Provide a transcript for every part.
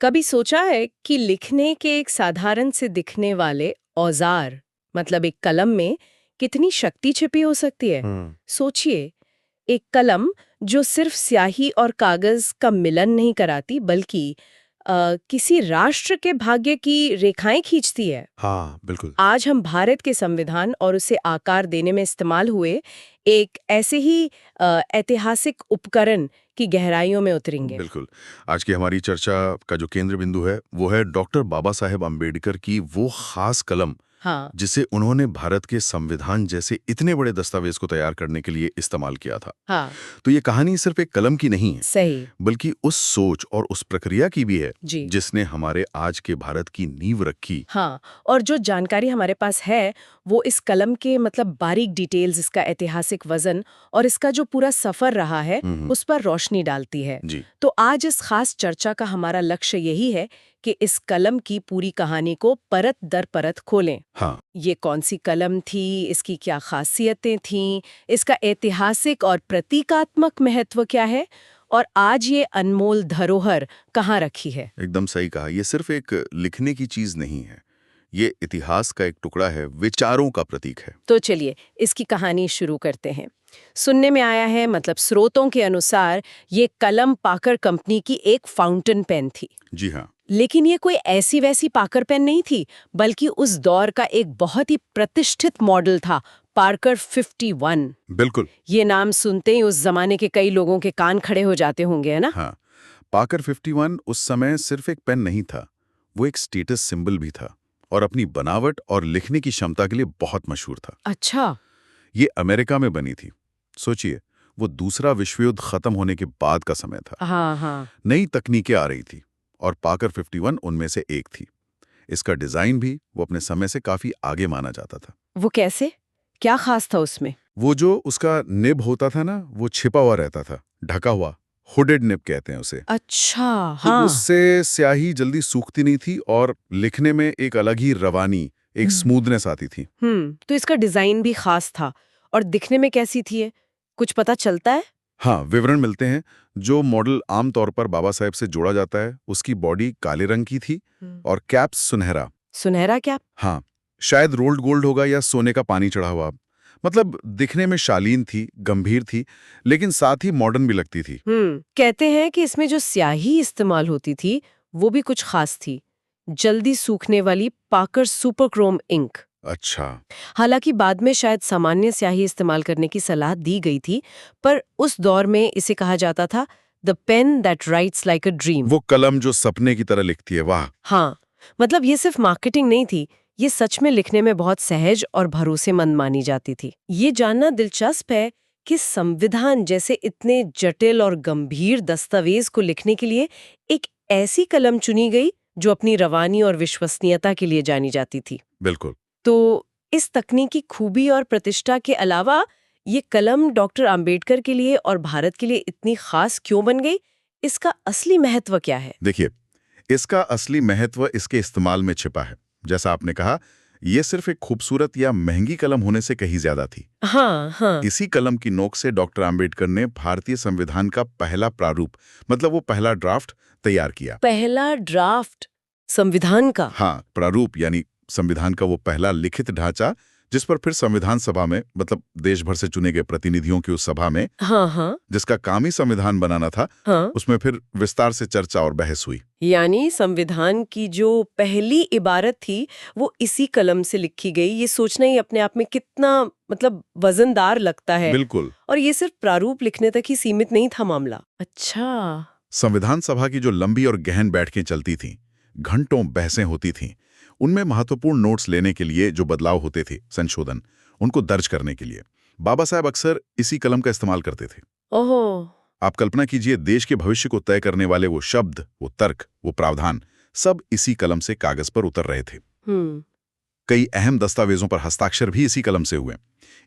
कभी सोचा है कि लिखने के एक साधारण से दिखने वाले औजार मतलब एक कलम में कितनी शक्ति छिपी हो सकती है। सोचिए, एक कलम जो सिर्फ स्याही और कागज का मिलन नहीं कराती बल्कि किसी राष्ट्र के भाग्य की रेखाएं खींचती है। हाँ, बिल्कुल। आज हम भारत के संविधान और उसे आकार देने में इस्तेमाल हुए एक ऐसे ही ऐतिहासिक उपकरण की गहराइयों में उतरेंगे। बिल्कुल। आज की हमारी चर्चा का जो केंद्र बिंदु है, वो है डॉक्टर बाबा साहेब अम्बेडकर की वो खास कलम, हाँ, जिसे उन्होंने भारत के संविधान जैसे इतने बड़े दस्तावेज को तैयार करने के लिए इस्तेमाल किया था। हाँ, तो ये कहानी सिर्फ एक कलम की नहीं है, सही। बल्कि उस सोच और उस प्रक्रिया की भी है, जी। जिसने हमारे आज के भारत की नींव रखी। हाँ, और जो जानकारी हमारे पास है वो इस कलम के मतलब बारीक डिटेल्स, इसका ऐतिहासिक वजन और इसका जो पूरा सफर रहा है उस पर रोशनी डालती है। जी। तो आज इस खास चर्चा का हमारा लक्ष्य यही है कि इस कलम की पूरी कहानी को परत दर परत खोलें। हाँ। ये कौन सी कलम थी, इसकी क्या खासियतें थीं, इसका ऐतिहासिक और प्रतीकात्मक महत्व क्या है और आज ये अनमोल धरोहर कहाँ रखी है। एकदम सही कहा। ये सिर्फ एक लिखने की चीज नहीं है, ये इतिहास का एक टुकड़ा है, विचारों का प्रतीक है। तो चलिए इसकी कहानी शुरू करते हैं। सुनने में आया है, मतलब स्रोतों के अनुसार, ये कलम पाकर कंपनी की एक फाउंटेन पेन थी। जी हाँ। लेकिन ये कोई ऐसी वैसी पाकर पेन नहीं थी, बल्कि उस दौर का एक बहुत ही प्रतिष्ठित मॉडल था, पार्कर 51। बिल्कुल। ये नाम सुनते ही उस जमाने के कई लोगों के कान खड़े हो जाते होंगे, है ना? हाँ, पाकर 51 उस समय सिर्फ एक पेन नहीं था, वो एक स्टेटस सिंबल भी था और अपनी बनावट और लिखने की क्षमता के लिए बहुत मशहूर था। अच्छा। ये अमेरिका में बनी थी। सोचिए, वो दूसरा विश्व युद्ध खत्म होने के बाद का समय था। हाँ, हाँ। नई तकनीकें आ रही थी और पाकर 51 उनमें से एक थी। इसका डिजाइन भी वो अपने समय से काफी आगे माना जाता था। वो कैसे? क्या खास था उसमें? वो जो उसका निब होता था ना, वो छिपा हुआ रहता था, ढका हुआ, हुडेड निब कहते हैं उसे। अच्छा, तो हाँ। उससे स्याही जल्दी सूखती नहीं थी और लिखने में एक अलग ही रवानी, एक स्मूथनेस आती थी। तो इसका डिजाइन भी खास था और दिखने में कैसी थी ये? कुछ पता चलता है? हाँ, विवरण मिलते हैं। जो मॉडल आमतौर पर बाबा साहेब से जोड़ा जाता है, उसकी बॉडी काले रंग की थी और कैप सुनहरा। सुनहरा क्या? हाँ, शायद रोल्ड गोल्ड होगा या सोने का पानी चढ़ा हुआ। मतलब दिखने में शालीन थी, गंभीर थी, लेकिन साथ ही मॉडर्न भी लगती थी। कहते हैं कि इसमें जो स्याही इस्तेमाल होती थी वो भी कुछ खास थी, जल्दी सूखने वाली पाकर सुपर क्रोम इंक। अच्छा। हालांकि बाद में शायद सामान्य स्याही इस्तेमाल करने की सलाह दी गई थी, पर उस दौर में इसे कहा जाता था the pen that writes like a dream. वो कलम जो सपने की तरह लिखती है, वाह। हाँ, मतलब ये सिर्फ मार्केटिंग नहीं थी, ये सच में लिखने में बहुत सहज और भरोसेमंद मानी जाती थी। ये जानना दिलचस्प है कि संविधान जैसे इतने जटिल और गंभीर दस्तावेज को लिखने के लिए एक ऐसी कलम चुनी गई जो अपनी रवानी और विश्वसनीयता के लिए जानी जाती थी। बिल्कुल। तो इस तकनीकी खूबी और प्रतिष्ठा के अलावा ये कलम डॉक्टर अंबेडकर के लिए और भारत के लिए इतनी खास क्यों बन गई? इसका असली महत्व क्या है? देखिए, इसका असली महत्व इसके इस्तेमाल में छिपा है। जैसा आपने कहा, ये सिर्फ एक खूबसूरत या महंगी कलम होने से कहीं ज्यादा थी। हाँ, हाँ। इसी कलम की नोक से डॉक्टर आम्बेडकर ने भारतीय संविधान का पहला प्रारूप, मतलब वो पहला ड्राफ्ट तैयार किया। पहला ड्राफ्ट संविधान का? हाँ, प्रारूप यानी संविधान का वो पहला लिखित ढांचा, जिस पर फिर संविधान सभा में, मतलब देश भर से चुने गए प्रतिनिधियों की उस सभा में, हाँ, हाँ, जिसका काम ही संविधान बनाना था, हाँ। उसमें फिर विस्तार से चर्चा और बहस हुई। यानी संविधान की जो पहली इबारत थी वो इसी कलम से लिखी गई। ये सोचना ही अपने आप में कितना मतलब वजनदार लगता है। बिल्कुल। और ये सिर्फ प्रारूप लिखने तक ही सीमित नहीं था मामला। अच्छा। संविधान सभा की जो लंबी और गहन बैठकें चलती थीं, घंटों बहसें होती थीं, उनमें महत्वपूर्ण नोट्स लेने के लिए जो बदलाव होते थे, संशोधन, उनको दर्ज करने के लिए बाबा साहब अक्सर इसी कलम का इस्तेमाल करते थे। ओहो। आप कल्पना कीजिए, देश के भविष्य को तय करने वाले वो शब्द, वो तर्क, वो प्रावधान, सब इसी कलम से कागज पर उतर रहे थे। कई अहम दस्तावेजों पर हस्ताक्षर भी इसी कलम से हुए।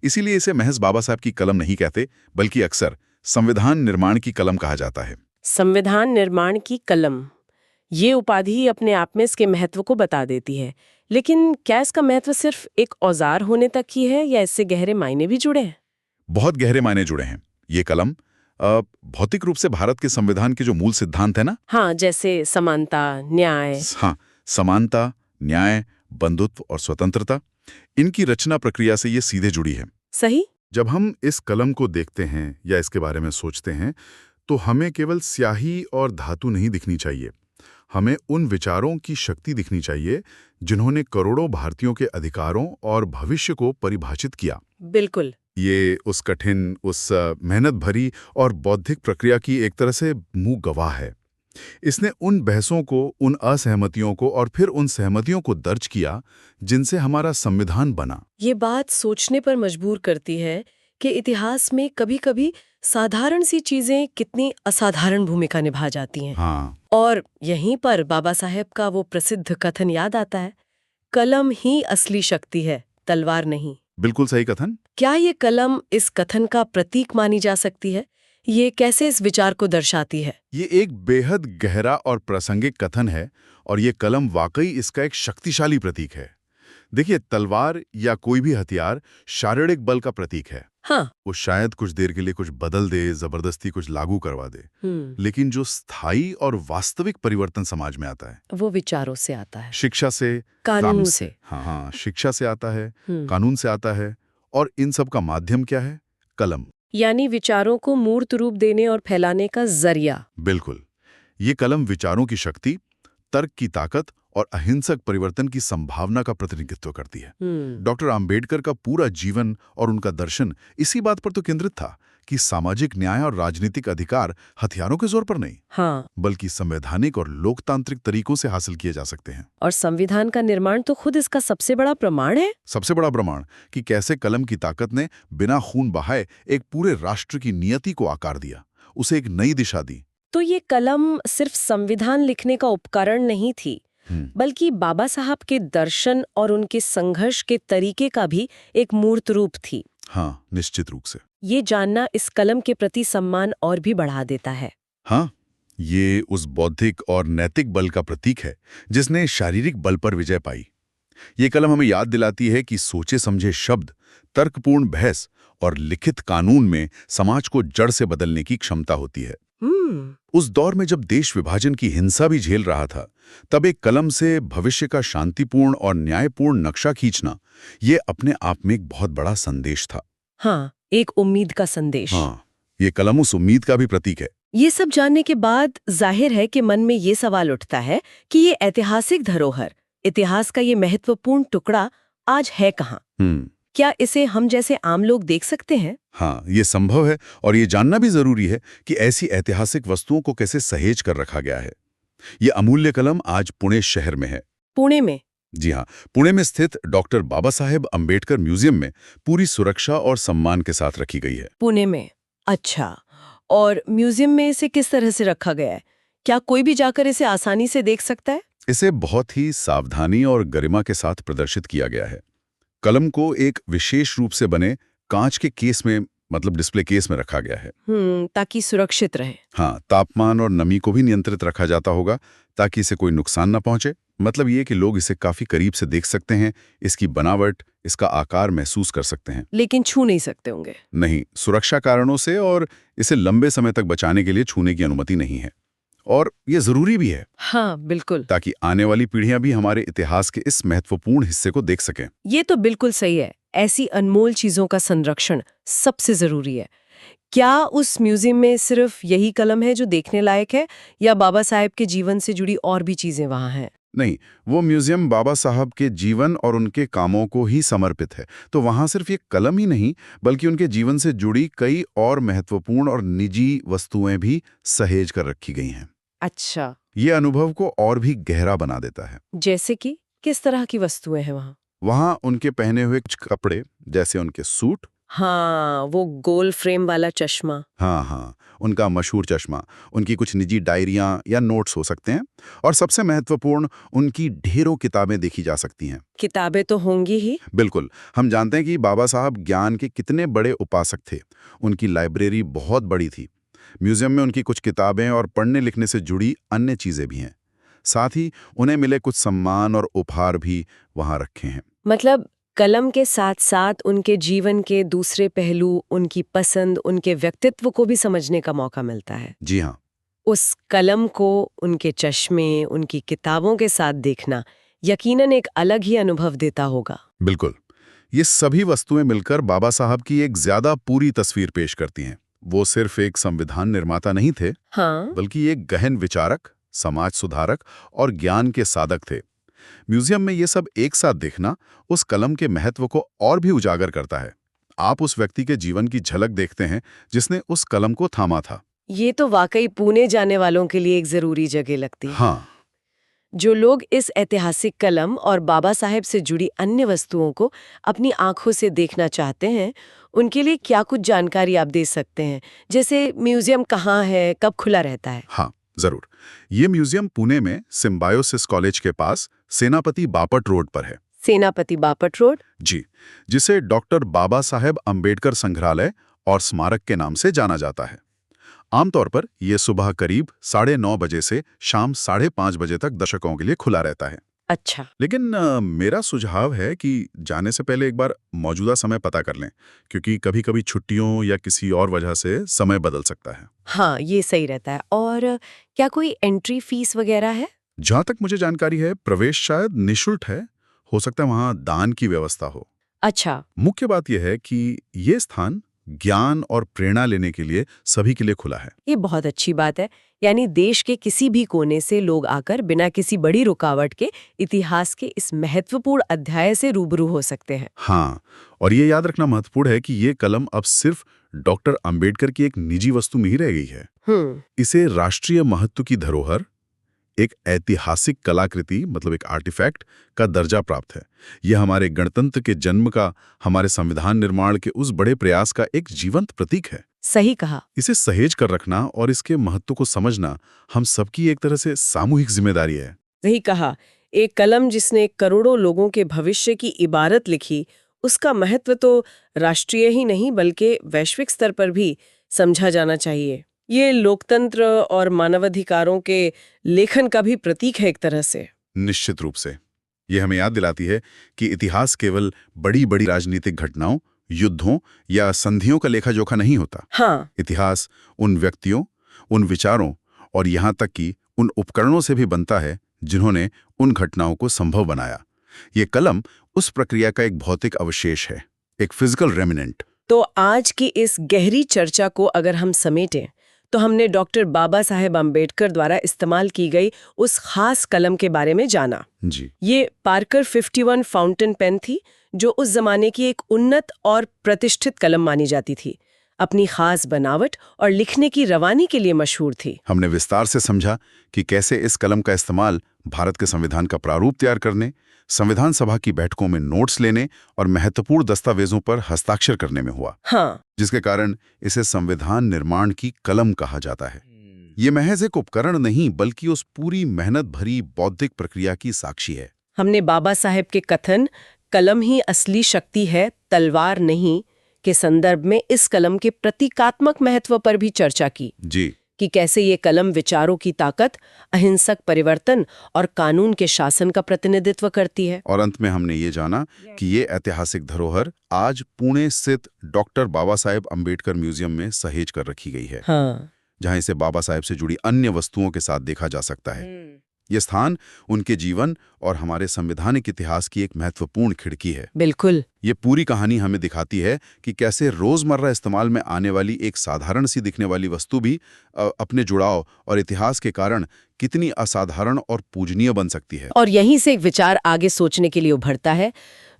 इसीलिए इसे महज बाबा साहब की कलम नहीं कहते, बल्कि अक्सर संविधान निर्माण की कलम कहा जाता है। संविधान निर्माण की कलम, ये उपाधि ही अपने आप में इसके महत्व को बता देती है। लेकिन क्या इसका महत्व सिर्फ एक औजार होने तक ही है या इससे गहरे मायने भी जुड़े हैं? बहुत गहरे मायने जुड़े हैं। ये कलम भौतिक रूप से भारत के संविधान के जो मूल सिद्धांत है ना, हाँ, जैसे समानता, न्याय। हाँ, समानता, न्याय, बंधुत्व और स्वतंत्रता, इनकी रचना प्रक्रिया से ये सीधे जुड़ी है। सही। जब हम इस कलम को देखते हैं या इसके बारे में सोचते हैं तो हमें केवल स्याही और धातु नहीं दिखनी चाहिए, हमें उन विचारों की शक्ति दिखनी चाहिए जिन्होंने करोड़ों भारतीयों के अधिकारों और भविष्य को परिभाषित किया। बिल्कुल। ये उस कठिन, उस मेहनत भरी और बौद्धिक प्रक्रिया की एक तरह से मूक गवाह है। इसने उन बहसों को, उन असहमतियों को और फिर उन सहमतियों को दर्ज किया जिनसे हमारा संविधान बना। ये बात सोचने पर मजबूर करती है कि इतिहास में कभी-कभी साधारण सी चीजें कितनी असाधारण भूमिका निभा जाती हैं। हाँ, और यहीं पर बाबा साहेब का वो प्रसिद्ध कथन याद आता है, कलम ही असली शक्ति है, तलवार नहीं। बिल्कुल सही कथन। क्या ये कलम इस कथन का प्रतीक मानी जा सकती है? ये कैसे इस विचार को दर्शाती है? ये एक बेहद गहरा और प्रासंगिक कथन है और ये कलम वाकई इसका एक शक्तिशाली प्रतीक है। देखिए, तलवार या कोई भी हथियार शारीरिक बल का प्रतीक है। हाँ। वो शायद कुछ देर के लिए कुछ बदल दे, जबरदस्ती कुछ लागू करवा दे, लेकिन जो स्थायी और वास्तविक परिवर्तन समाज में आता है वो विचारों से आता है, शिक्षा से, कानून काम से। हाँ, शिक्षा से आता है, कानून से आता है। और इन सब का माध्यम क्या है? कलम। यानी विचारों को मूर्त रूप देने और फैलाने का जरिया। बिल्कुल। ये कलम विचारों की शक्ति, तर्क की ताकत और अहिंसक परिवर्तन की संभावना का प्रतिनिधित्व करती है। डॉक्टर आम्बेडकर का पूरा जीवन और उनका दर्शन इसी बात पर तो केंद्रित था कि सामाजिक न्याय और राजनीतिक अधिकार हथियारों के जोर पर नहीं, हाँ, बल्कि संवैधानिक और लोकतांत्रिक तरीकों से हासिल किए जा सकते हैं। और संविधान का निर्माण तो खुद इसका सबसे बड़ा प्रमाण है। सबसे बड़ा प्रमाण कि कैसे कलम की ताकत ने बिना खून बहाए एक पूरे राष्ट्र की नियति को आकार दिया, उसे एक नई दिशा दी। तो ये कलम सिर्फ संविधान लिखने का उपकरण नहीं थी, बल्कि बाबा साहब के दर्शन और उनके संघर्ष के तरीके का भी एक मूर्त रूप थी। हाँ, निश्चित रूप से। ये जानना इस कलम के प्रति सम्मान और भी बढ़ा देता है। हाँ, ये उस बौद्धिक और नैतिक बल का प्रतीक है जिसने शारीरिक बल पर विजय पाई। ये कलम हमें याद दिलाती है कि सोचे समझे शब्द, तर्कपूर्ण बहस और लिखित कानून में समाज को जड़ से बदलने की क्षमता होती है। उस दौर में जब देश विभाजन की हिंसा भी झेल रहा था, तब एक कलम से भविष्य का शांतिपूर्ण और न्यायपूर्ण नक्शा खींचना, ये अपने आप में एक बहुत बड़ा संदेश था। हाँ, एक उम्मीद का संदेश। हाँ, ये कलम उस उम्मीद का भी प्रतीक है। ये सब जानने के बाद जाहिर है कि मन में ये सवाल उठता है कि ये ऐतिहासिक धरोहर, इतिहास का ये महत्वपूर्ण टुकड़ा आज है कहाँ? क्या इसे हम जैसे आम लोग देख सकते हैं? हाँ, ये संभव है और ये जानना भी जरूरी है कि ऐसी ऐतिहासिक वस्तुओं को कैसे सहेज कर रखा गया है। ये अमूल्य कलम आज पुणे शहर में है। पुणे में? जी हाँ, पुणे में स्थित डॉक्टर बाबा साहेब अम्बेडकर म्यूजियम में पूरी सुरक्षा और सम्मान के साथ रखी गई है। पुणे में? अच्छा, और म्यूजियम में इसे किस तरह से रखा गया है? क्या कोई भी जाकर इसे आसानी से देख सकता है? इसे बहुत ही सावधानी और गरिमा के साथ प्रदर्शित किया गया है। कलम को एक विशेष रूप से बने कांच के केस में, मतलब डिस्प्ले केस में रखा गया है। ताकि सुरक्षित रहे। हाँ, तापमान और नमी को भी नियंत्रित रखा जाता होगा ताकि इसे कोई नुकसान ना पहुंचे। मतलब ये कि लोग इसे काफी करीब से देख सकते हैं, इसकी बनावट, इसका आकार महसूस कर सकते हैं। लेकिन छू नहीं सकते होंगे? नहीं, सुरक्षा कारणों से और इसे लंबे समय तक बचाने के लिए छूने की अनुमति नहीं है। और ये जरूरी भी है। हाँ, बिल्कुल। ताकि आने वाली पीढ़ियां भी हमारे इतिहास के इस महत्वपूर्ण हिस्से को देख सकें। ये तो बिल्कुल सही है। ऐसी अनमोल चीजों का संरक्षण सबसे जरूरी है। क्या उस म्यूजियम में सिर्फ यही कलम है जो देखने लायक है, या बाबा साहेब के जीवन से जुड़ी और भी चीजें वहां हैं? नहीं, वो म्यूजियम बाबा साहब के जीवन और उनके कामों को ही समर्पित है। तो वहां सिर्फ ये कलम ही नहीं, बल्कि उनके जीवन से जुड़ी कई और महत्वपूर्ण और निजी वस्तुएं भी सहेज कर रखी गई हैं। अच्छा। ये अनुभव को और भी गहरा बना देता है। जैसे कि किस तरह की वस्तुएं हैं वहां? वहां उनके पहने हुए कुछ कपड़े, जैसे उनके सूट। हाँ, वो गोल फ्रेम वाला चश्मा। हाँ, उनका मशहूर चश्मा, उनकी कुछ निजी डायरियां या नोट्स हो सकते हैं, और सबसे महत्वपूर्ण, उनकी ढेरों किताबें देखी जा सकती हैं। किताबें तो होंगी ही। बिल्कुल। हम जानते हैं कि बाबा साहब ज्ञान के कितने बड़े उपासक थे। उनकी लाइब्रेरी बहुत बड़ी थी। म्यूजियम में उनकी कुछ किताबें और पढ़ने लिखने से जुड़ी अन्य चीजें भी हैं। साथ ही उन्हें मिले कुछ सम्मान और उपहार भी वहां रखे हैं। मतलब कलम के साथ साथ उनके जीवन के दूसरे पहलू, उनकी पसंद, उनके व्यक्तित्व को भी समझने का मौका मिलता है। जी हाँ। उस कलम को उनके चश्मे, उनकी किताबों के साथ देखना यकीनन एक अलग ही अनुभव देता होगा। बिल्कुल। ये सभी वस्तुएं मिलकर बाबा साहब की एक ज्यादा पूरी तस्वीर पेश करती हैं। वो सिर्फ एक संविधान निर्माता नहीं थे, हाँ, बल्कि एक गहन विचारक, समाज सुधारक और ज्ञान के साधक थे। म्यूजियम में ये सब एक साथ देखना उस कलम के महत्व को और भी उजागर करता है। आप उस व्यक्ति के जीवन की झलक देखते हैं जिसने उस कलम को थामा था। ये तो वाकई पुणे जाने वालों के लिए एक जरूरी जगह लगती है। हाँ, जो लोग इस ऐतिहासिक कलम और बाबा साहेब से जुड़ी अन्य वस्तुओं को अपनी आंखों से देखना चाहते हैं, उनके लिए क्या कुछ जानकारी आप दे सकते हैं? जैसे म्यूजियम कहाँ है, कब खुला रहता है? हाँ, जरूर। ये म्यूजियम पुणे में सिम्बायोसिस कॉलेज के पास सेनापति बापट रोड पर है। सेनापति बापट रोड? जी, जिसे डॉक्टर बाबा साहेब अंबेडकर संग्रहालय और स्मारक के नाम से जाना जाता है। आमतौर पर यह सुबह करीब 9:30 बजे से शाम 5:30 बजे तक दर्शकों के लिए खुला रहता है। अच्छा। लेकिन मेरा सुझाव है कि जाने से पहले एक बार मौजूदा समय पता कर लें, क्योंकि कभी-कभी छुट्टियों या किसी और वजह से समय बदल सकता है। हाँ, ये सही रहता है। और क्या कोई एंट्री फीस वगैरह है? जहाँ तक मुझे जानकारी है, प्रवेश शायद निःशुल्क है। हो सकता है वहाँ दान की व्यवस्था हो। अच्छा। मुख्य बात यह है कि ये स्थान ज्ञान और प्रेरणा लेने के लिए सभी के लिए खुला है। ये बहुत अच्छी बात है। यानी देश के किसी भी कोने से लोग आकर बिना किसी बड़ी रुकावट के इतिहास के इस महत्वपूर्ण अध्याय से रूबरू हो सकते हैं। हाँ, और ये याद रखना महत्वपूर्ण है कि ये कलम अब सिर्फ डॉक्टर अंबेडकर की एक निजी वस्तु में ही रह गई है। इसे राष्ट्रीय महत्व की धरोहर, एक ऐतिहासिक कलाकृति मतलब एक आर्टिफैक्ट का दर्जा प्राप्त है। यह हमारे गणतंत्र के जन्म का, हमारे संविधान निर्माण के उस बड़े प्रयास का एक जीवंत प्रतीक है। सही कहा। इसे सहेज कर रखना और इसके महत्व को समझना हम सबकी एक तरह से सामूहिक जिम्मेदारी है। सही कहा। एक कलम जिसने करोड़ों लोगों के भविष्य की इबारत लिखी, उसका महत्व तो राष्ट्रीय ही नहीं बल्कि वैश्विक स्तर पर भी समझा जाना चाहिए। ये लोकतंत्र और मानवाधिकारों के लेखन का भी प्रतीक है एक तरह से। निश्चित रूप से। यह हमें याद दिलाती है कि इतिहास केवल बड़ी-बड़ी राजनीतिक घटनाओं, युद्धों या संधियों का लेखा जोखा नहीं होता। हाँ। इतिहास उन व्यक्तियों, उन विचारों और यहाँ तक कि उन उपकरणों से भी बनता है जिन्होंने उन घटनाओं को संभव बनाया। ये कलम उस प्रक्रिया का एक भौतिक अवशेष है, एक फिजिकल रेमिनेंट। तो आज की इस गहरी चर्चा को अगर हम समेटें तो हमने डॉक्टर बाबा साहेब अंबेडकर द्वारा इस्तेमाल की गई उस खास कलम के बारे में जाना। जी। ये पार्कर 51 फाउंटेन पेन थी, जो उस जमाने की एक उन्नत और प्रतिष्ठित कलम मानी जाती थी। अपनी खास बनावट और लिखने की रवानी के लिए मशहूर थी। हमने विस्तार से समझा कि कैसे इस कलम का इस्तेमाल भारत के संविधान का प्रारूप तैयार करने, संविधान सभा की बैठकों में नोट्स लेने और महत्वपूर्ण दस्तावेजों पर हस्ताक्षर करने में हुआ। हाँ। जिसके कारण इसे संविधान निर्माण की कलम कहा जाता है। ये महज एक उपकरण नहीं बल्कि उस पूरी मेहनत भरी बौद्धिक प्रक्रिया की साक्षी है। हमने बाबा साहेब के कथन कलम ही असली शक्ति है, तलवार नहीं के संदर्भ में इस कलम के प्रतीकात्मक महत्व पर भी चर्चा की। जी। कि कैसे ये कलम विचारों की ताकत, अहिंसक परिवर्तन और कानून के शासन का प्रतिनिधित्व करती है। और अंत में हमने ये जाना कि ये ऐतिहासिक धरोहर आज पुणे स्थित डॉक्टर बाबा साहेब अंबेडकर म्यूजियम में सहेज कर रखी गई है। हाँ। जहां इसे बाबा साहेब से जुड़ी अन्य वस्तुओं के साथ देखा जा सकता है। ये स्थान उनके जीवन और हमारे संवैधानिक इतिहास की एक महत्वपूर्ण खिड़की है। बिल्कुल। ये पूरी कहानी हमें दिखाती है कि कैसे रोजमर्रा इस्तेमाल में आने वाली एक साधारण सी दिखने वाली वस्तु भी अपने जुड़ाव और इतिहास के कारण कितनी असाधारण और पूजनीय बन सकती है। और यहीं से एक विचार आगे सोचने के लिए उभरता है,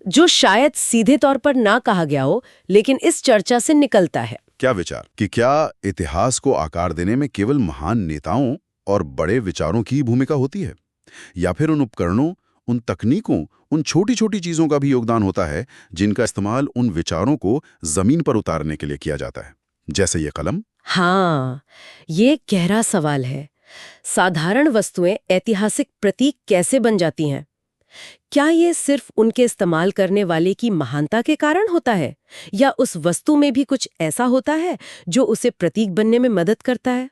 जो शायद सीधे तौर पर ना कहा गया हो, लेकिन इस चर्चा से निकलता है। क्या विचार? कि क्या इतिहास को आकार देने में केवल महान नेताओं और बड़े विचारों की भूमिका होती है, या फिर उन उपकरणों, उन तकनीकों, उन छोटी-छोटी चीजों का भी योगदान होता है जिनका इस्तेमाल उन विचारों को जमीन पर उतारने के लिए किया जाता है, जैसे ये कलम? हाँ, ये गहरा सवाल है। साधारण वस्तुएं ऐतिहासिक प्रतीक कैसे बन जाती हैं? क्या ये सिर्फ उनके इस्तेमाल करने वाले की महानता के कारण होता है, या उस वस्तु में भी कुछ ऐसा होता है जो उसे प्रतीक बनने में मदद करता है?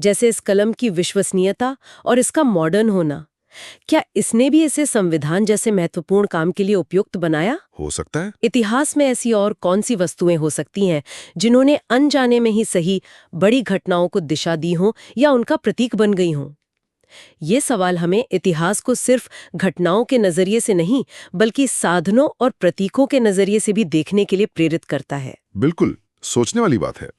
जैसे इस कलम की विश्वसनीयता और इसका मॉडर्न होना, क्या इसने भी इसे संविधान जैसे महत्वपूर्ण काम के लिए उपयुक्त बनाया? हो सकता है। इतिहास में ऐसी और कौन सी वस्तुएं हो सकती हैं जिन्होंने अनजाने में ही सही बड़ी घटनाओं को दिशा दी हो या उनका प्रतीक बन गई हों? ये सवाल हमें इतिहास को सिर्फ घटनाओं के नजरिए से नहीं बल्कि साधनों और प्रतीकों के नजरिए से भी देखने के लिए प्रेरित करता है। बिल्कुल, सोचने वाली बात है।